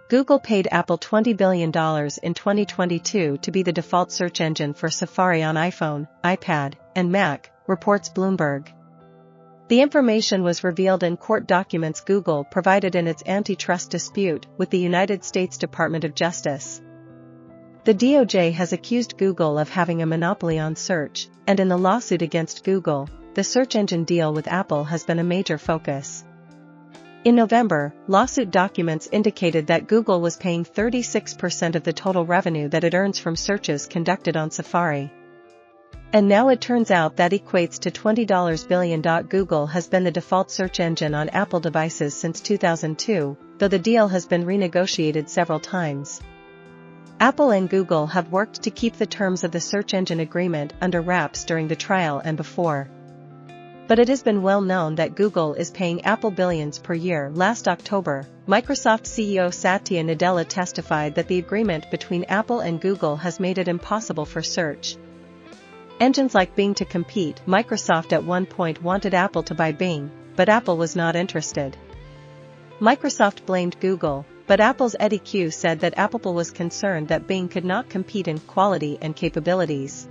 Google paid Apple $20 billion in 2022 to be the default search engine for Safari on iPhone, iPad, and Mac, reports Bloomberg. The information was revealed in court documents Google provided in its antitrust dispute with the United States Department of Justice. The DOJ has accused Google of having a monopoly on search, and in the lawsuit against Google, the search engine deal with Apple has been a major focus. In November, lawsuit documents indicated that Google was paying 36% of the total revenue that it earns from searches conducted on Safari. And now it turns out that equates to $20 billion. Google has been the default search engine on Apple devices since 2002, though the deal has been renegotiated several times. Apple and Google have worked to keep the terms of the search engine agreement under wraps during the trial and before. But it has been well known that Google is paying Apple billions per year. Last October, Microsoft CEO Satya Nadella testified that the agreement between Apple and Google has made it impossible for search engines like Bing to compete. Microsoft at one point wanted Apple to buy Bing, but Apple was not interested. Microsoft blamed Google, but Apple's Eddie Q said that Apple was concerned that Bing could not compete in quality and capabilities.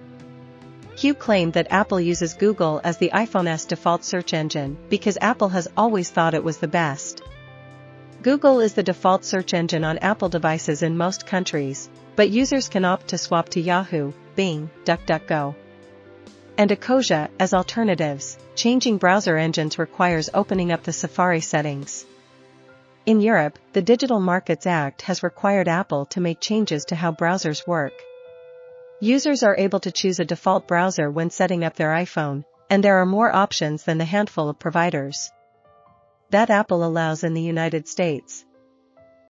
Q claimed that Apple uses Google as the iPhone's default search engine because Apple has always thought it was the best. Google is the default search engine on Apple devices in most countries, but users can opt to swap to Yahoo, Bing, DuckDuckGo, and Ecosia as alternatives. Changing browser engines requires opening up the Safari settings. In Europe, the Digital Markets Act has required Apple to make changes to how browsers work. Users are able to choose a default browser when setting up their iPhone, and there are more options than the handful of providers that Apple allows in the United States.